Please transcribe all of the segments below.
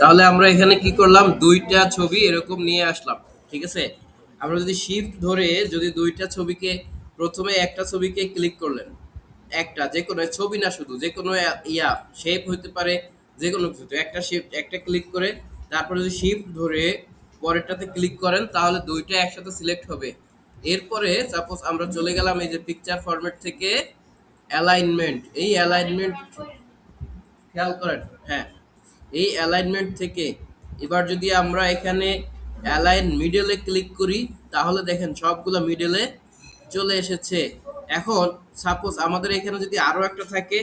তাহলে আমরা এখানে কি করলাম, দুইটা ছবি এরকম নিয়ে আসলাম। ঠিক আছে, আমরা যদি শিফট ধরে যদি দুইটা ছবিকে, প্রথমে একটা ছবিকে ক্লিক করলেন, একটা যে কোনো ছবি না, শুধু যে কোনো শেপ হতে পারে, যে কোনো কিছু একটা শিফট একটা ক্লিক করে তারপর যদি শিফট ধরে পরেরটাতে ক্লিক করেন তাহলে দুইটা একসাথে সিলেক্ট হবে। এরপরে সাপোজ আমরা চলে গেলাম এই যে পিকচার ফরম্যাট থেকে অ্যালাইনমেন্ট, এই অ্যালাইনমেন্ট খেয়াল করেন, হ্যাঁ, এই অ্যালাইনমেন্ট থেকে এবার যদি আমরা এখানে অ্যালাইন মিডলে ক্লিক করি তাহলে দেখেন সবগুলো মিডলে চলে এসেছে। এখন সাপোজ আমাদের এখানে যদি আরো একটা থাকে,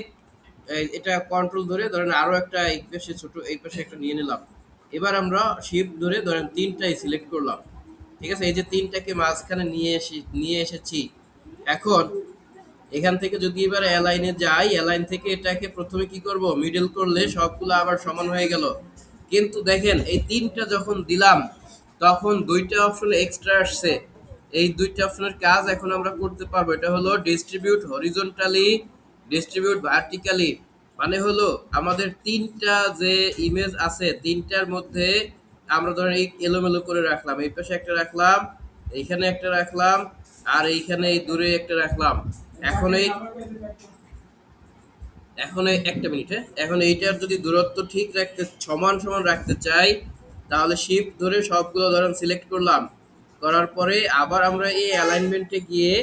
এটা কন্ট্রোল ধরে ধরেন আরো একটা এই পাশে ছোট, এই পাশে একটা নিয়ে নিলাম। এবার আমরা শিফট ধরে ধরেন তিনটাই সিলেক্ট করলাম। ঠিক আছে, এই যে তিনটাকে মাঝখানে নিয়ে এসেছি। এখন এখান থেকে যদি এবার অ্যালাইনে যাই, অ্যালাইন থেকে এটাকে প্রথমে কি করব, মিডল করলে সবগুলো আবার সমান হয়ে গেল। কিন্তু দেখেন এই তিনটা যখন দিলাম তখন দুইটা অপশন এক্সট্রা আসছে। এই দুইটা অপশনের কাজ এখন আমরা করতে পারবো। এটা হলো ডিস্ট্রিবিউট হরিজন্টালি, ডিস্ট্রিবিউট ভার্টিক্যালি। মানে হলো আমাদের তিনটা যে ইমেজ আছে তিনটার মধ্যে আমরা ধরেন এই এলোমেলো করে রাখলাম, এই পাশে একটা রাখলাম, এইখানে একটা রাখলাম, আর এইখানে এই দূরে একটা রাখলাম। এখন এই একটা মিনিট, হ্যাঁ, এখন এইটার যদি দূরত্ব ঠিক রাখতে, সমান সমান রাখতে চাই তাহলে শিফট ধরে সবগুলো ধরেন সিলেক্ট করলাম। করার পরে আবার আমরা এই অ্যালাইনমেন্টে গিয়ে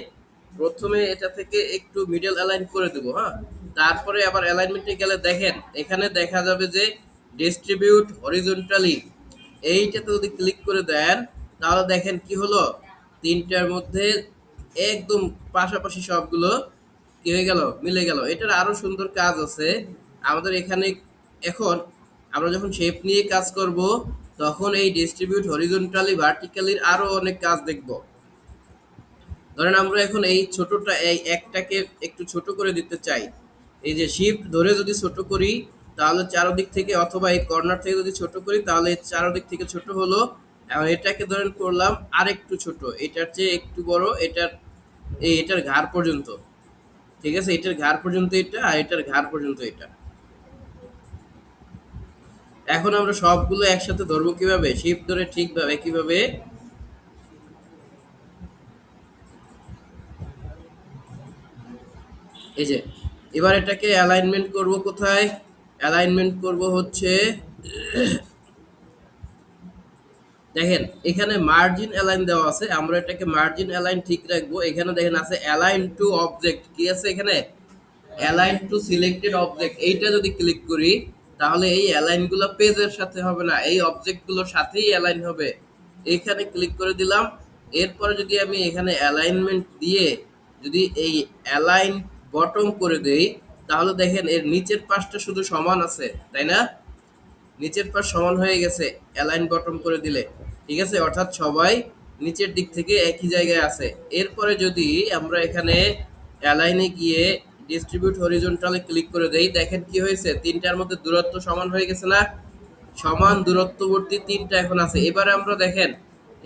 প্রথমে এটা থেকে একটু মিডল অ্যালাইন করে দেবো, হ্যাঁ। তারপরে আবার অ্যালাইনমেন্টে গেলে দেখেন এখানে দেখা যাবে যে ডিস্ট্রিবিউট হরিজন্টালি, এইটাতে যদি ক্লিক করে দেন তাহলে দেখেন কি হলো, তিনটার মধ্যে একদম পাশাপাশি সবগুলো কি হয়ে গেল, মিলে গেল। এটার আরো সুন্দর কাজ আছে আমাদের এখানে। এখন আমরা যখন শেপ নিয়ে কাজ করব তখন এই ডিস্ট্রিবিউট হরিজন্টালি ভার্টিক্যালির আরো অনেক কাজ দেখব। ধরেন আমরা এখন এই ছোটটা, এই একটাকে একটু ছোট করে দিতে চাই, এই যে শিফট ধরে যদি ছোট করি তাহলে চারদিক থেকে, অথবা এই কর্নার থেকে যদি ছোট করি তাহলে চারদিক থেকে ছোট হলো। এখন এটাকে ধরেন করলাম আর একটু ছোট, এটার চেয়ে একটু বড়, এটার ঘাড় পর্যন্ত। ঠিক আছে, এটার ঘাড় পর্যন্ত এটা, আর এটার ঘাড় পর্যন্ত এটা। এখন আমরা সবগুলো একসাথে ধরবো কিভাবে, শিফট ধরে ঠিকভাবে কিভাবে, এই যে এবার এটাকে অ্যালাইনমেন্ট করব কোথায়, অ্যালাইনমেন্ট করব হচ্ছে, দেখেন এখানে মার্জিন অ্যালাইন দেওয়া আছে, আমরা এটাকে মার্জিন অ্যালাইন ঠিক রাখবো। এখানে দেখেন আছে অ্যালাইন টু অবজেক্ট, কি আছে এখানে, অ্যালাইন টু সিলেক্টেড অবজেক্ট। এইটা যদি ক্লিক করি তাহলে এই অ্যালাইনগুলো পেজের সাথে হবে না, এই অবজেক্টগুলোর সাথেই অ্যালাইন হবে। এইখানে ক্লিক করে দিলাম। এরপরে যদি আমি এখানে অ্যালাইনমেন্ট দিয়ে যদি এই অ্যালাইন বটম করে দেই তাহলে দেখেন এর নিচের পাশটা শুধু সমান আছে, তাই না, নিচের পাশ সমান হয়ে গেছে অ্যালাইন বটম করে দিলে। ঠিক আছে, অর্থাৎ সবাই নিচের দিক থেকে একই জায়গায় আছে। এরপরে যদি আমরা এখানে অ্যালাইনে গিয়ে ডিস্ট্রিবিউট হরিজন্টালে ক্লিক করে দেই, দেখেন কি হয়েছে, তিনটার মধ্যে দূরত্ব সমান হয়ে গেছে না, সমান দূরত্ববর্তী তিনটা এখন আছে। এবারে আমরা দেখেন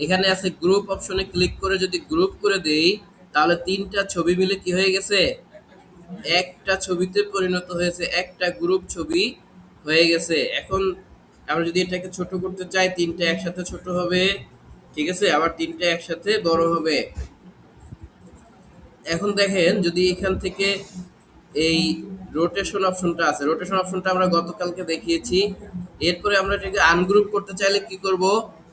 এখানে আছে গ্রুপ অপশনে ক্লিক করে যদি গ্রুপ করে দেই তাহলে তিনটা ছবি মিলে কি হয়ে গেছে, একটা ছবিতে পরিণত হয়েছে, একটা গ্রুপ ছবি হয়ে গেছে। এখন আমরা যদি এটাকে ছোট করতে চাই তিনটা একসাথে ছোট হবে, ঠিক আছে, আবার তিনটা একসাথে বড় হবে। এখন দেখেন যদি এখান থেকে এই রোটেশন অপশনটা আছে, রোটেশন অপশনটা আমরা গতকালকে দেখিয়েছি। এরপরে আমরা এটাকে আনগ্রুপ করতে চাইলে কি করব,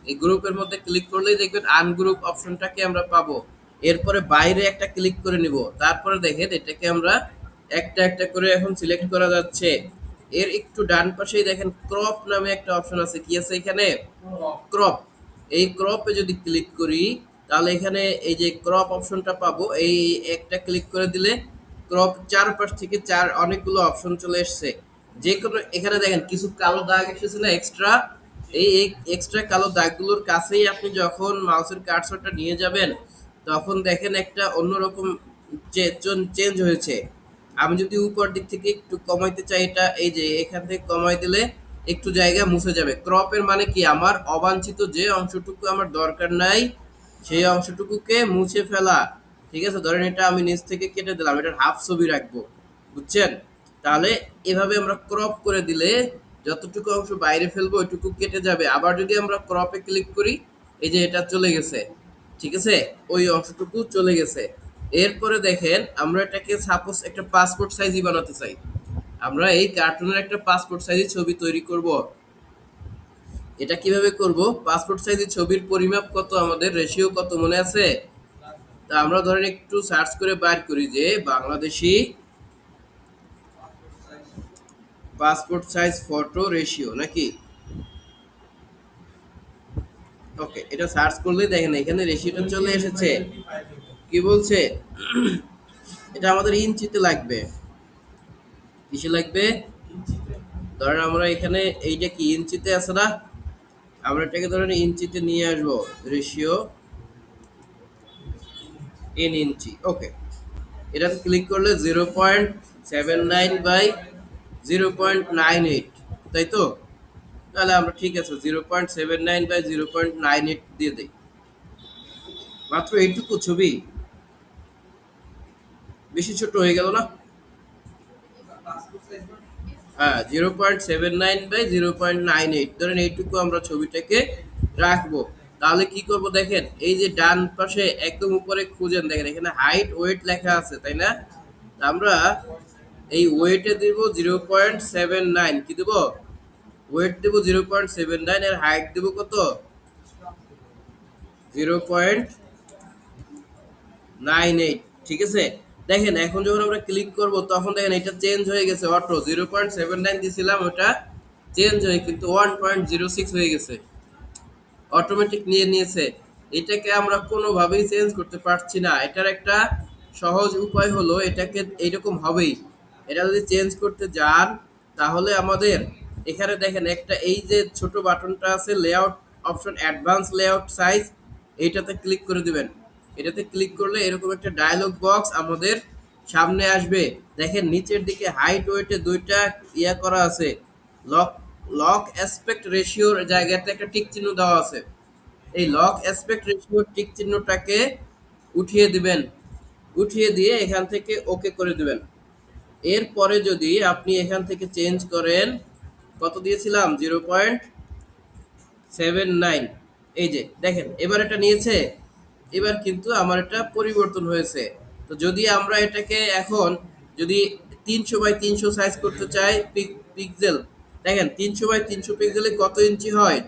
এই গ্রুপের মধ্যে ক্লিক করলেই দেখবেন আনগ্রুপ অপশনটাকে আমরা পাবো। এরপরে বাইরে একটা ক্লিক করে নিব, তারপরে দেখেন এটাকে আমরা একটা একটা করে এখন সিলেক্ট করা যাচ্ছে। এর একটু ডান পাশেই দেখেন ক্রপ নামে একটা অপশন আছে, কি আছে এখানে, ক্রপ। এই ক্রপে যদি ক্লিক করি তাহলে এখানে এই যে ক্রপ অপশনটা পাবো, এই একটা ক্লিক করে দিলে ক্রপ চারপাশ থেকে অনেকগুলো অপশন চলে এসছে। যে কোনো এখানে দেখেন কিছু কালো দাগ এসেছে না এক্সট্রা, এই এক্সট্রা কালো দাগগুলোর কাছেই আপনি যখন মাউসের কার্সরটা নিয়ে যাবেন তখন দেখেন একটা অন্যরকম চেঞ্জ হয়েছে। আমি যদি উপর দিক থেকে একটু কমাইতে চাই, এটা এই যে এখান থেকে কমাই দিলে একটু জায়গা মুছে যাবে। ক্রপের মানে কি, আমার অবাঞ্ছিত যে অংশটুকু আমার দরকার নাই সেই অংশটুকুকে মুছে ফেলা। ঠিক আছে, ধরেন এটা আমি নিচ থেকে কেটে দিলাম, এটার হাফ ছবি রাখবো, বুঝছেন। তাহলে এভাবে আমরা ক্রপ করে দিলে যতটুকু অংশ বাইরে ফেলবো ওইটুকু কেটে যাবে। আবার যদি আমরা ক্রপে ক্লিক করি, এই যে এটা চলে গেছে, ঠিক আছে, ওই অংশটুকু চলে গেছে। এরপরে দেখেন আমরা এটাকে সাপোজ একটা পাসপোর্ট সাইজই বানাতে চাই, আমরা এই কার্টুনের একটা পাসপোর্ট সাইজের ছবি তৈরি করব। এটা কিভাবে করব? পাসপোর্ট সাইজের ছবির পরিমাপ কত, আমাদের রেশিও কত মনে আছে? তা আমরা ধরেন একটু সার্চ করে বার করি যে Bangladeshi passport size photo ratio নাকি। ওকে, এটা সার্চ করলে দেখেন এখানে রেশিওটা চলে এসেছে। কি বলছে? এটা আমাদের ইঞ্চিতে লাগবে। কিসে লাগবে? ধরেন আমরা এখানে এইটা কি ইঞ্চিতে আছে না, আমরা এটাকে ধরেন ইঞ্চিতে নিয়ে আসবো। রেশিও ইন ইঞ্চি। ওকে, এটাতে ক্লিক করলে 0.79 বাই 0.98, তাই তো? তাহলে আমরা ঠিক আছে 0.79 বাই 0.98 দিয়ে দিই। মাত্র এইটুকু ছবি, বেশি ছোট হয়ে গেল না? হ্যাঁ, 0.79 বাই 0.98 ধরেন এইটুকু আমরা ছবিটাকে রাখবো। তাহলে কি করব দেখেন, এই যে ডান পাশে একদম উপরে খুঁজেন, দেখেন এখানে হাইট ওয়েট লেখা আছে, তাই না? আমরা এই ওয়েটে দিব 0.79, কি দেব? ওয়েট দেব 0.79, এর হাইট দেব কত? 0.98, ঠিক আছে। দেখেন এখন যখন আমরা ক্লিক করব তখন দেখেন এটা চেঞ্জ হয়ে গেছে অটো। 0.79 দিছিলাম, ওটা চেঞ্জ হয়ে কিন্তু 1.06 হয়ে গেছে, অটোমেটিক নিয়ে নিয়েছে। এটাকে আমরা কোনোভাবেই চেঞ্জ করতে পারছি না। এটার একটা সহজ উপায় হলো, এটাকে এইরকম হবেই। এটা যদি চেঞ্জ করতে যান তাহলে আমাদের এখানে দেখেন একটা এই যে ছোট বাটনটা আছে layout option, advance layout size, এইটাতে ক্লিক করে দিবেন। এটাতে ক্লিক করলে এরকম একটা ডায়লগ বক্স আমাদের সামনে আসবে। দেখেন নিচের দিকে হাইট ওয়েটে দুইটা ইয়া করা আছে, লক লক অ্যাসপেক্ট রেশিওর জায়গাতে একটা টিক চিহ্ন দেওয়া আছে। এই লক অ্যাসপেক্ট রেশিওর টিক চিহ্নটাকে উঠিয়ে দিবেন, উঠিয়ে দিয়ে এখান থেকে ওকে করে দিবেন। এরপরে যদি আপনি এখান থেকে চেঞ্জ করেন, কত দিয়েছিলাম? 0.79। এই যে দেখেন এবার এটা নিয়েছে, এবার কিন্তু আমার এটা পরিবর্তন হয়েছে। তো যদি আমরা এটাকে এখন যদি 300 বাই 300 সাইজ করতে চাই পিক্সেল, দেখেন 300 বাই 300 পিক্সেলে কত ইঞ্চি হয়?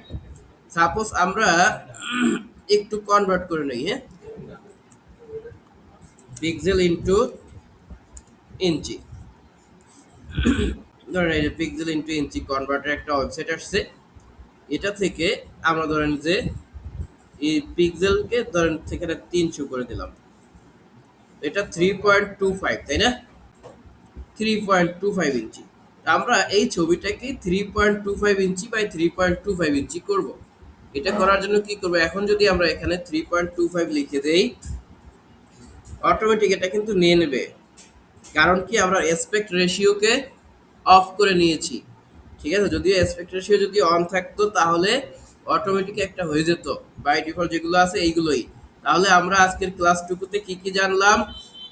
সাপোজ আমরা একটু কনভার্ট করে নেই, হ্যাঁ, পিক্সেল ইনটু ইঞ্চি। ধরেন এই যে পিক্সেল ইনটু ইঞ্চি কনভার্টার একটা ওয়েবসাইট আসছে, এটা থেকে আমরা ধরেন যে এই পিক্সেলকে ধরেন সেখানে 300 করে দিলাম, এটা 3.25, তাই না? 3.25 ইঞ্চি। আমরা এই ছবিটাকে 3.25 ইঞ্চি বাই 3.25 ইঞ্চি করব। এটা করার জন্য কি করব, এখন যদি আমরা এখানে 3.25 লিখে দেই, অটোমেটিক এটা কিন্তু নিয়ে নেবে। কারণ কি, আমরা অ্যাসপেক্ট রেশিওকে অফ করে নিয়েছি, ঠিক আছে। যদিও অ্যাসপেক্ট রেশিও যদি অন থাকতো তাহলে অটোমেটিক একটা হয়ে যেত, বাই ডিফল্ট যেগুলো আছে এইগুলোই। তাহলে আমরা আজকের ক্লাসটুকুতে কি কি জানলাম?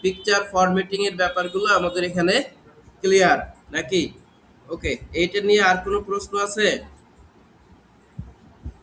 পিকচার ফরম্যাটিং এর ব্যাপারগুলো আমাদের এখানে ক্লিয়ার নাকি? ওকে, এইটা নিয়ে আর কোনো প্রশ্ন আছে?